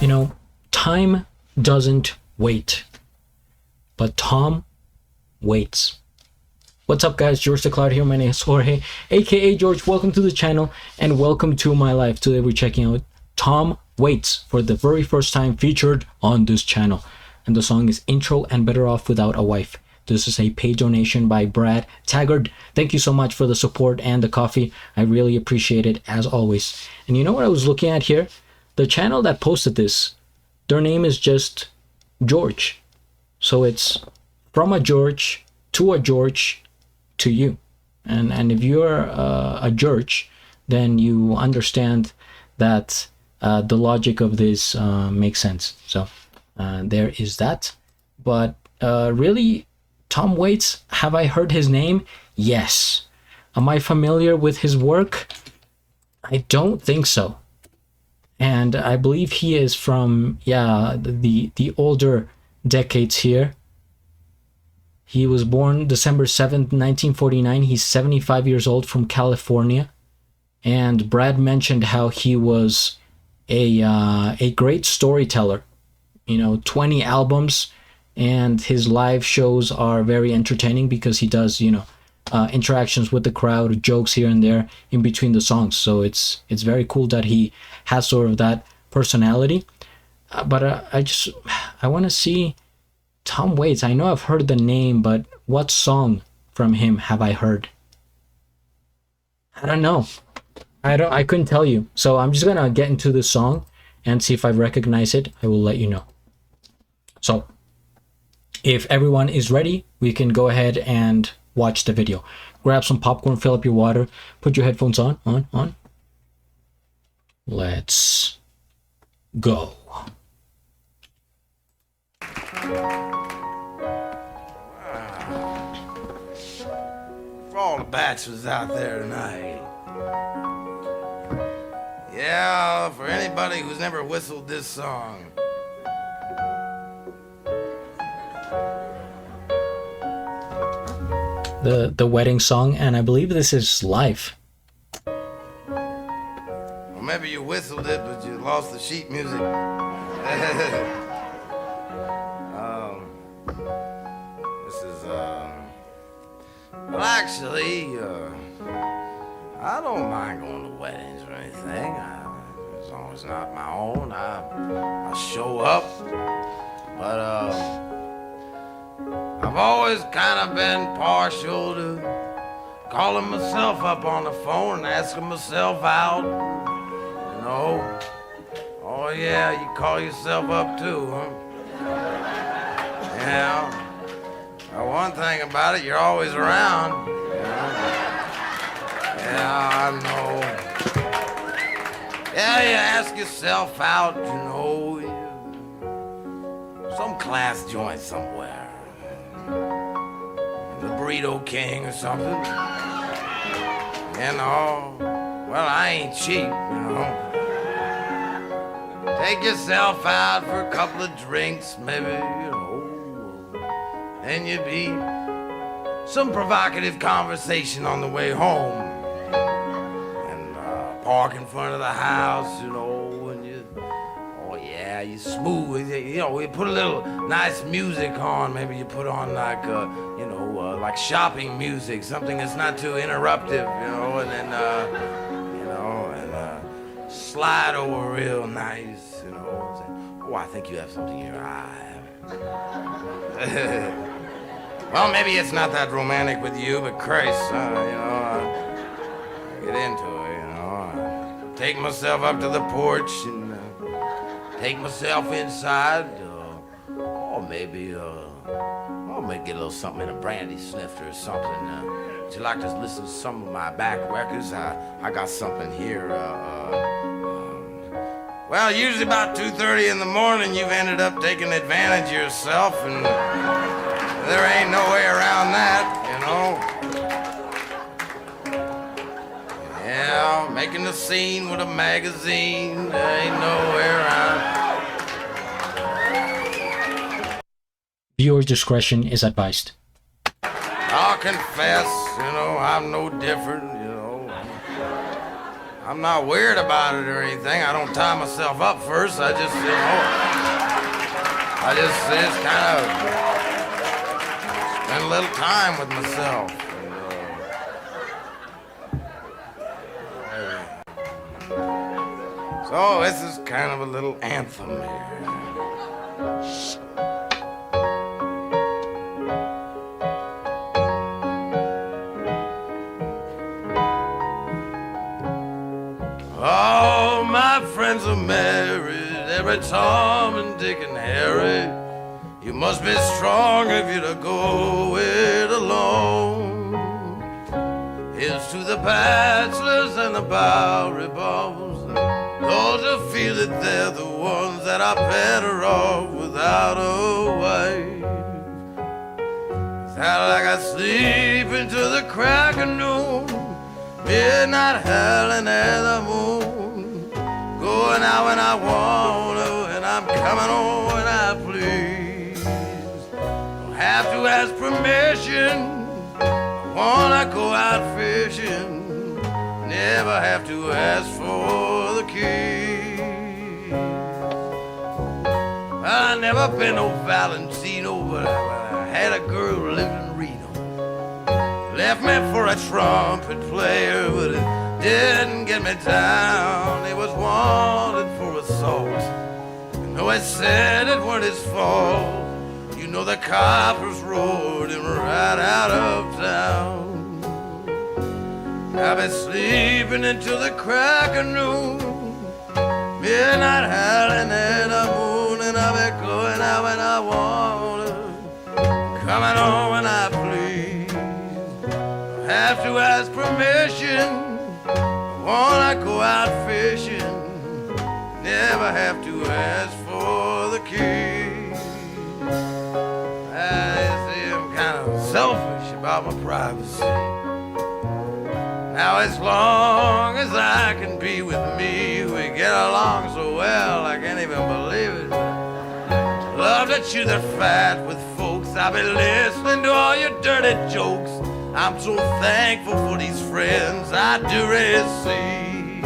You know, time doesn't wait, but Tom waits. What's up, guys? GeorgeTheCloud here. My name is Jorge, aka George. Welcome to the channel and welcome to my life. Today we're checking out Tom Waits for the very first time featured on this channel. And the song is Intro and Better Off Without a Wife. This is a paid donation by Brad Taggart. Thank you so much for the support and the coffee. I really appreciate it as always. And you know what I was looking at here? The channel that posted this, their name is just George. So it's from a George to you. And if you're a George, then you understand that the logic of this makes sense. So there is that. But really, Tom Waits, have I heard his name? Yes. Am I familiar with his work? I don't think so. And I believe he is from, the older decades here. He was born December 7th, 1949. He's 75 years old, from California. And Brad mentioned how he was a great storyteller. You know, 20 albums, and his live shows are very entertaining because he does, interactions with the crowd, jokes here and there in between the songs. So it's very cool that he has sort of that personality. But I want to see Tom Waits. I know I've heard the name, but what song from him have I heard? I don't know. I couldn't tell you. So I'm just gonna get into the song and see if I recognize it. I will let you know. So if everyone is ready, we can go ahead and watch the video. Grab some popcorn, fill up your water, put your headphones on. Let's go. For all the bachelors out there tonight. Yeah, for anybody who's never whistled this song. The wedding song, and I believe this is live. Well, maybe you whistled it, but you lost the sheet music. This is, well, actually, I don't mind going to weddings or anything. As long as it's not my own, I show up. But, I've always kind of been partial to calling myself up on the phone and asking myself out, Oh yeah, you call yourself up too, huh? Yeah. Well, one thing about it, you're always around. Yeah, I know. Yeah, you ask yourself out, some class joint somewhere. The Burrito King or something. Well, I ain't cheap, Take yourself out for a couple of drinks, maybe, Then you be some provocative conversation on the way home. And park in front of the house, and you smooth, you put a little nice music on. Maybe you put on like shopping music, something that's not too interruptive, and then, slide over real nice, say, oh, I think you have something in your eye. Well, maybe it's not that romantic with you, but Christ, get into it, take myself up to the porch and take myself inside, or maybe get a little something in a brandy snifter or something. Would you like to listen to some of my back records? I got something here. Well, usually about 2:30 in the morning, you've ended up taking advantage of yourself, and there ain't no way around that, Yeah, making a scene with a magazine, there ain't no way around. Viewer discretion is advised. I'll confess, I'm no different, I'm not weird about it or anything. I don't tie myself up first. I just, kind of spend a little time with myself. So this is kind of a little anthem here. All my friends are married, every Tom and Dick and Harry. You must be strong if you're to go it alone. Here's to the bachelors and the Bowery balls, those who feel that they're the ones that are better off without a wife. Sound like I sleep into the crack of noon, midnight howling at the moon, going out when I want to, and I'm coming home when I please. Don't have to ask permission, I wanna go out fishing, never have to ask for the keys. I never been no Valentino, but I had a girl who lived in Reno. Left me for a trumpet player, but it didn't get me down. He was wanted for assault. You know, it said it weren't his fault. You know, the coppers roared him right out of town. I've been sleeping until the crack of noon, midnight howling at the moon, and I've been going out when I want to, coming home when I please. Have to ask permission, I wanna go out fishing, never have to ask for the keys. I see I'm kind of selfish about my privacy. Now as long as I can be with me, we get along so well I can't even believe it. Love to chew the fat with folks, I've been listening to all your dirty jokes. I'm so thankful for these friends I do receive.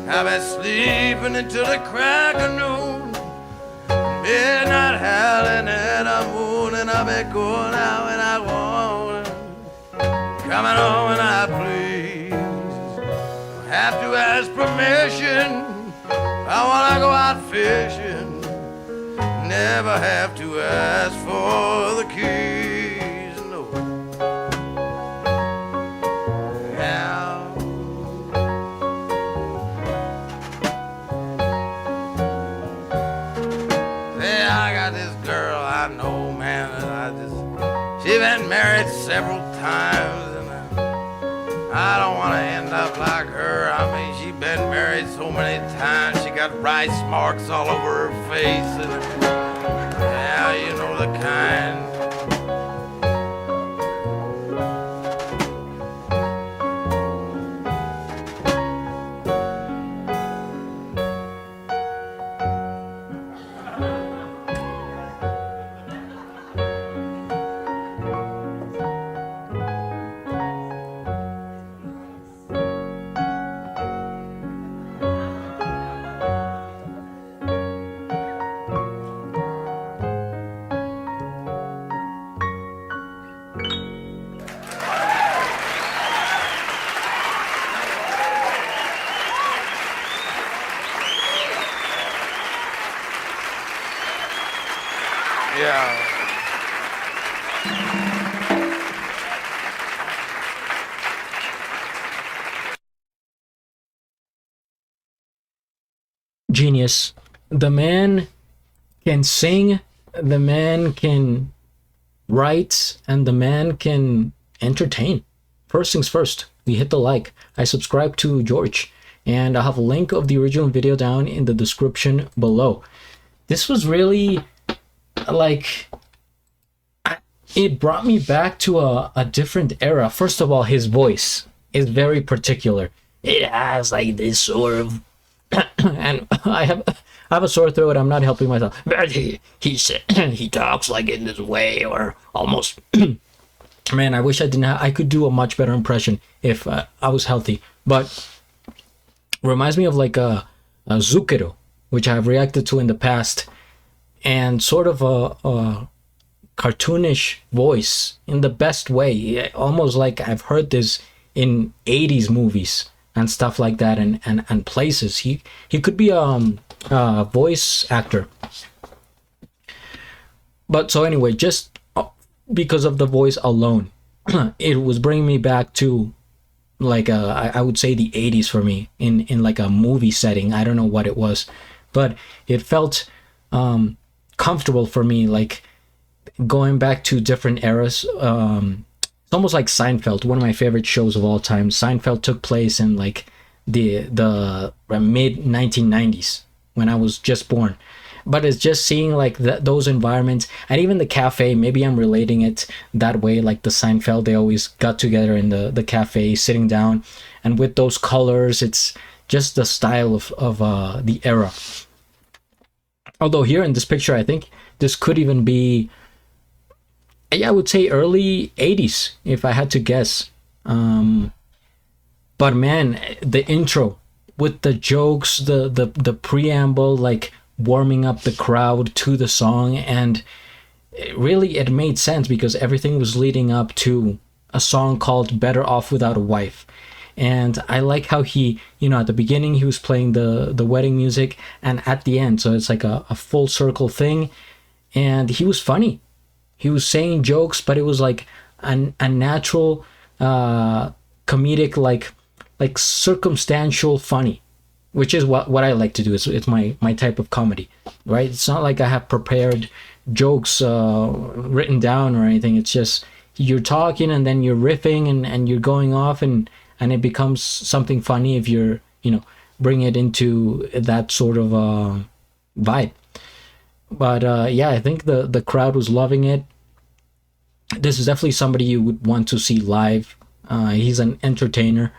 I've been sleeping until the crack of noon, midnight howling at the moon, and I've been going out when I want to, coming home when I please. Don't have to ask permission, I wanna go out fishing, never have to ask for the keys. She's been married several times, and I don't want to end up like her. I mean, she's been married so many times, she got rice marks all over her face, and yeah, you know the kind. Yeah. Genius. The man can sing, the man can write, and the man can entertain. First things first, we hit the like. I subscribe to George, and I'll have a link of the original video down in the description below. This was really like, it brought me back to a different era. First of all, his voice is very particular. It has like this sort of and I have a sore throat. I'm not helping myself. But he said he talks like in this way, or almost. Man, I wish I didn't I could do a much better impression if I was healthy. But reminds me of like a Zucchero, which I've reacted to in the past, and sort of a cartoonish voice in the best way, almost like I've heard this in 80s movies and stuff like that, and places. He could be a voice actor. But so anyway, just because of the voice alone, it was bringing me back to like I would say the 80s for me, in like a movie setting. I don't know what it was, but it felt comfortable for me, like going back to different eras. It's almost like Seinfeld, one of my favorite shows of all time. Seinfeld took place in like the mid 1990s when I was just born. But it's just seeing like those environments, and even the cafe. Maybe I'm relating it that way, like the Seinfeld. They always got together in the cafe, sitting down, and with those colors, it's just the style of the era. Although here in this picture, I think this could even be, yeah, I would say early 80s if I had to guess. But man, the intro with the jokes, the preamble, like warming up the crowd to the song, and it made sense because everything was leading up to a song called Better Off Without a Wife. And I like how he, at the beginning he was playing the wedding music, and at the end, so it's like a full circle thing. And he was funny. He was saying jokes, but it was like a natural comedic, like circumstantial funny, which is what I like to do. It's my type of comedy, right? It's not like I have prepared jokes written down or anything. It's just you're talking and then you're riffing and you're going off, and it becomes something funny if you're, bring it into that sort of vibe. But yeah, I think the crowd was loving it. This is definitely somebody you would want to see live. He's an entertainer.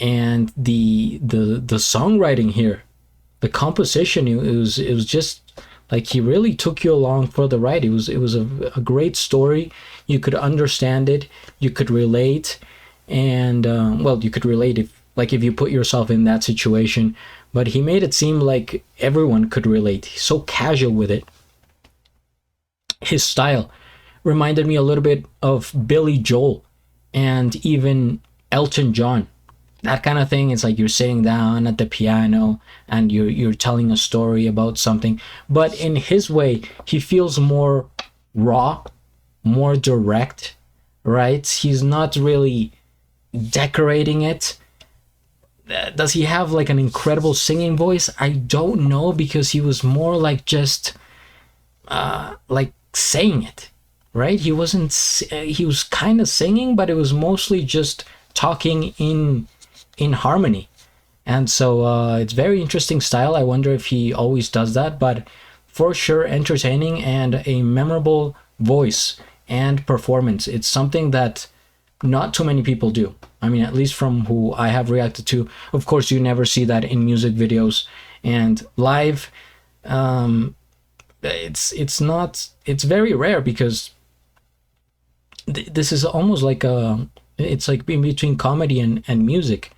And the songwriting here, the composition, it was just like he really took you along for the ride. It was a great story. You could understand it, you could relate, and well, you could relate if you put yourself in that situation. But he made it seem like everyone could relate. He's so casual with it. His style reminded me a little bit of Billy Joel and even Elton John. That kind of thing. It's like you're sitting down at the piano and you're telling a story about something, but in his way, he feels more raw, more direct, right? He's not really decorating it. Does he have like an incredible singing voice? I don't know, because he was more like just like saying it, right? He was kind of singing, but it was mostly just talking in harmony. And so it's very interesting style. I wonder if he always does that, but for sure entertaining and a memorable voice and performance. It's something that not too many people do. I mean, at least from who I have reacted to. Of course, you never see that in music videos, and live it's very rare, because this is almost like it's like in between comedy and music.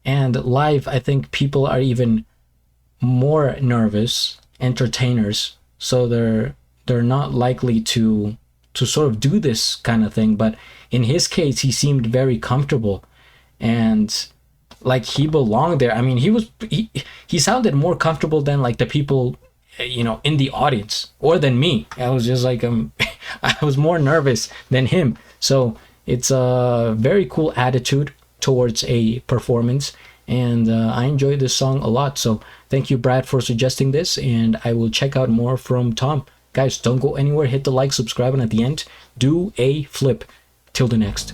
And live, I think people are even more nervous entertainers, so they're not likely to sort of do this kind of thing. But in his case, he seemed very comfortable and like he belonged there. I mean, he sounded more comfortable than like the people, in the audience, or than me. I was just like I was more nervous than him. So it's a very cool attitude towards a performance, and I enjoyed this song a lot. So thank you, Brad, for suggesting this, and I will check out more from Tom. Guys, don't go anywhere. Hit the like, subscribe, and at the end, do a flip. Till the next.